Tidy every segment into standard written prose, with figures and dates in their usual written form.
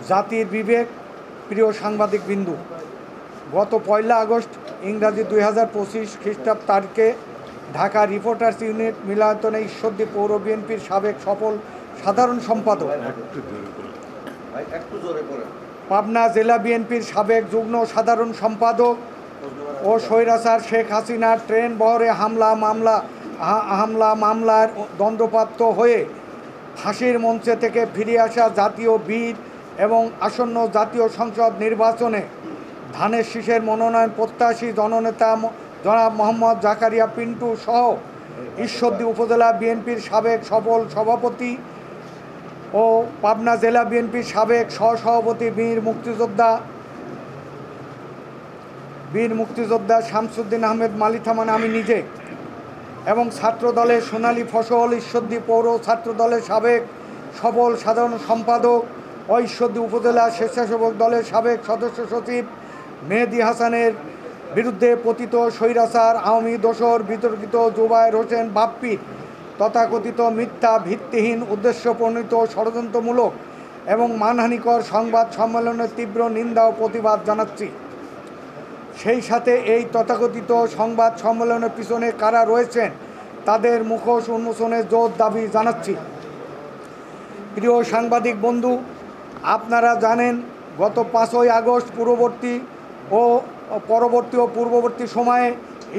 জাতির বিবেক, প্রিয় সাংবাদিক বিন্দু, গত 1 আগস্ট ইংরাজি 2025 খ্রিস্টাব্দ তারিখে ঢাকা রিপোর্টার্স ইউনিট মিলনায়তনে ঈশ্বরদী পৌর বিএনপির সাবেক সফল সাধারণ সম্পাদক, পাবনা জেলা বিএনপির সাবেক যুগ্ম সাধারণ সম্পাদক ও স্বৈরাচার শেখ হাসিনার ট্রেন বহরে মামলার দণ্ডপ্রাপ্ত হয়ে ফাঁসির মঞ্চে থেকে ফিরে আসা জাতীয় বীর এবং আসন্ন জাতীয় সংসদ নির্বাচনে ধানের শীষের মনোনয়ন প্রত্যাশী জননেতা জনাব মোহাম্মদ জাকারিয়া পিন্টু সহ ঈশ্বরদী উপজেলা বিএনপির সাবেক সফল সভাপতি ও পাবনা জেলা বিএনপির সাবেক সহসভাপতি বীর মুক্তিযোদ্ধা শামসুদ্দিন আহমেদ মালিথা মানে আমি নিজে এবং ছাত্রদলের সোনালী ফসল ঈশ্বরদী পৌর ছাত্রদলের সাবেক সফল সাধারণ সম্পাদক ও ঈশ্বরদী উপজেলা স্বেচ্ছাসেবক দলের সাবেক সদস্য সচিব মেহেদী হাসানের বিরুদ্ধে পতিত স্বৈরাচার আওয়ামী দোসর বিতর্কিত জুবায়ের হোসেন বাপ্পির তথাকথিত মিথ্যা ভিত্তিহীন উদ্দেশ্যপ্রণীত ষড়যন্ত্রমূলক এবং মানহানিকর সংবাদ সম্মেলনের তীব্র নিন্দা ও প্রতিবাদ জানাচ্ছি। সেই সাথে এই তথাকথিত সংবাদ সম্মেলনের পিছনে কারা রয়েছেন তাদের মুখোশ উন্মোচনের জোর দাবি জানাচ্ছি। প্রিয় সাংবাদিক বন্ধু, আপনারা জানেন গত 5 আগস্ট পূর্ববর্তী সময়ে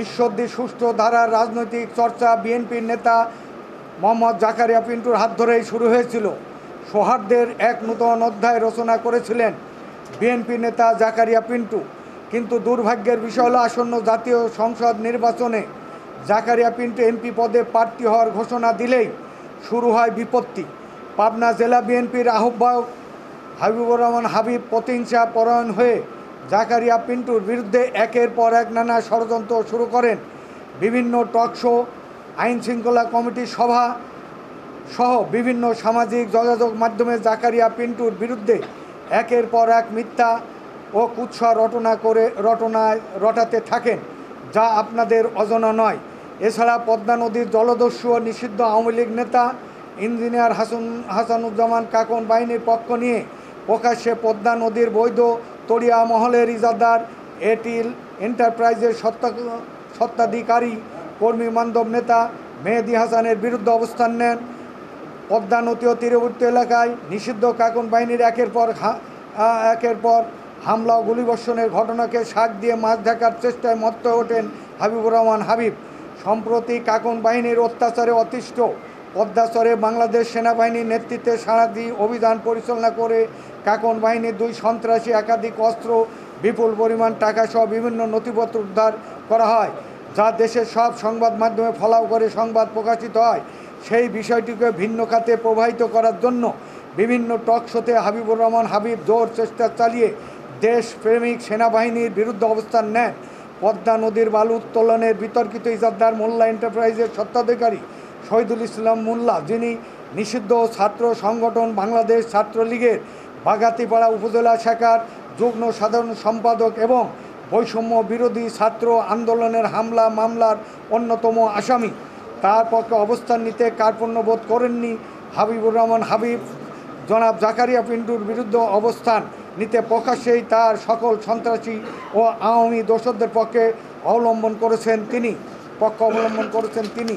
ঈশ্বরদী সুষ্ঠু ধারার রাজনৈতিক চর্চা বিএনপির নেতা মোহাম্মদ জাকারিয়া পিন্টুর হাত ধরেই শুরু হয়েছিল। সৌহার্দ্যের এক নূতন অধ্যায় রচনা করেছিলেন বিএনপি নেতা জাকারিয়া পিন্টু। কিন্তু দুর্ভাগ্যের বিষয় হলো আসন্ন জাতীয় সংসদ নির্বাচনে জাকারিয়া পিন্টু এমপি পদে প্রার্থী হওয়ার ঘোষণা দিলেই শুরু হয় বিপত্তি। পাবনা জেলা বিএনপির আহ্বায়ক হাবিবুর রহমান হাবিব প্রতিহিংসা পরায়ণ হয়ে জাকারিয়া পিন্টুর বিরুদ্ধে একের পর এক নানা ষড়যন্ত্র শুরু করেন। বিভিন্ন টক শো, আইন শৃঙ্খলা কমিটির সভা সহ বিভিন্ন সামাজিক যোগাযোগ মাধ্যমে জাকারিয়া পিন্টুর বিরুদ্ধে একের পর এক মিথ্যা ও কুৎসা রটাতে থাকেন, যা আপনাদের অজানা নয়। এছাড়া পদ্মা নদীর জলদস্যু ও নিষিদ্ধ আওয়ামী লীগ নেতা ইঞ্জিনিয়ার হাসানুজ্জামান কাকন বাহিনীর পক্ষ নিয়ে প্রকাশ্যে পদ্মা নদীর বৈধ তরিয়া মহলের ইজাদার এটিল এন্টারপ্রাইজের স্বত্বাধিকারী কর্মী বান্ধব নেতা মেহেদী হাসানের বিরুদ্ধে অবস্থান নেন। পদ্মা নদী ও তীরবর্তী এলাকায় নিষিদ্ধ কাকন বাহিনীর একের পর হামলা ও গুলিবর্ষণের ঘটনাকে শাক দিয়ে মাছ ঢাকার চেষ্টায় মত্ত ওঠেন হাবিবুর রহমান হাবিব। সম্প্রতি কাকন বাহিনীর অত্যাচারে অতিষ্ঠ পদ্মাচরে বাংলাদেশ সেনাবাহিনীর নেতৃত্বে সারাদিন অভিযান পরিচালনা করে কাকন বাহিনীর 2 সন্ত্রাসী একাধিক অস্ত্র, বিপুল পরিমাণ টাকাসহ বিভিন্ন নথিপত্র উদ্ধার করা হয়, যা দেশের সব সংবাদ মাধ্যমে ফলাও করে সংবাদ প্রকাশিত হয়। সেই বিষয়টিকে ভিন্ন খাতে প্রবাহিত করার জন্য বিভিন্ন টক শোতে হাবিবুর রহমান হাবিব জোর চেষ্টা চালিয়ে দেশপ্রেমিক সেনাবাহিনীর বিরুদ্ধে অবস্থান নেন। পদ্মা নদীর বালু উত্তোলনের বিতর্কিত ইজাদার মোল্লা এন্টারপ্রাইজের স্বত্বাধিকারী শহীদুল ইসলাম মোল্লা, যিনি নিষিদ্ধ ছাত্র সংগঠন বাংলাদেশ ছাত্রলীগের বাগাতিপাড়া উপজেলা শাখার যুগ্ম সাধারণ সম্পাদক এবং বৈষম্য বিরোধী ছাত্র আন্দোলনের হামলা মামলার অন্যতম আসামি, তার পক্ষে অবস্থান নিতে কার্পণ্যবোধ করেননি হাবিবুর রহমান হাবিব। জনাব জাকারিয়া পিন্টুর বিরুদ্ধে অবস্থান নিতে প্রকাশ্যেই তার সকল সন্ত্রাসী ও আওয়ামী দোসরদের পক্ষে অবলম্বন করেছেন তিনি।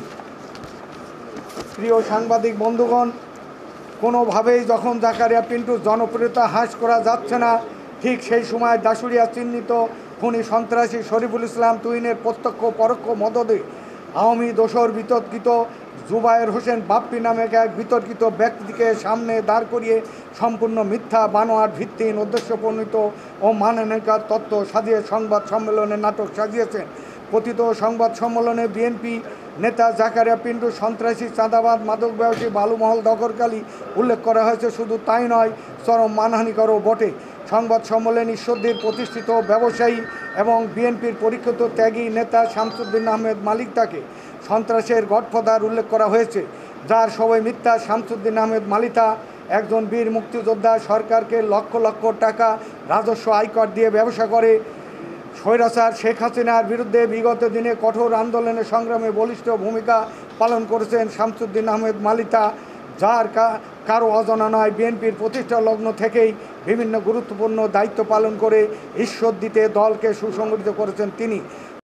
প্রিয় সাংবাদিক বন্ধুগণ, কোনোভাবেই যখন জাকারিয়া পিন্টুর জনপ্রিয়তা হ্রাস করা যাচ্ছে না, ঠিক সেই সময় দাসুরিয়া চিহ্নিত খুনি সন্ত্রাসী শরীফুল ইসলাম তুহিনের প্রত্যক্ষ পরোক্ষ মদদে আওয়ামী দোসর বিতর্কিত জুবায়ের হোসেন বাপ্পি নামে এক বিতর্কিত ব্যক্তিকে সামনে দাঁড় করিয়ে সম্পূর্ণ মিথ্যা, বানোয়াট, ভিত্তিহীন, উদ্দেশ্যপ্রণীত ও মানহানিকর তথ্য সাজিয়ে সংবাদ সম্মেলনে নাটক সাজিয়েছেন। কথিত সংবাদ সম্মেলনে বিএনপি নেতা জাকারিয়া পিন্টু সন্ত্রাসী, চাঁদাবাদ, মাদক ব্যবসায়ী, বালুমহল দখলকারী উল্লেখ করা হয়েছে। শুধু তাই নয়, চরম মানহানিকরও বটে। সংবাদ সম্মেলনে ঈশ্বরদীর প্রতিষ্ঠিত ব্যবসায়ী এবং বিএনপির পরীক্ষিত ত্যাগী নেতা শামসুদ্দিন আহমেদ মালিথাকে সন্ত্রাসের গডফাদার উল্লেখ করা হয়েছে, যার সবাই মিথ্যা। শামসুদ্দিন আহমেদ মালিথা একজন বীর মুক্তিযোদ্ধা, সরকারকে লক্ষ লক্ষ টাকা রাজস্ব আয়কর দিয়ে ব্যবসা করে। স্বৈরাচার শেখ হাসিনার বিরুদ্ধে বিগত দিনে কঠোর আন্দোলনে সংগ্রামে বলিষ্ঠ ভূমিকা পালন করেছেন শামসুদ্দিন আহমেদ মালিথা, যার কারো অজানা নয়। বিএনপির প্রতিষ্ঠা লগ্ন থেকেই বিভিন্ন গুরুত্বপূর্ণ দায়িত্ব পালন করে ঈশ্বর দিতে দলকে সুসংগঠিত করেছেন তিনি।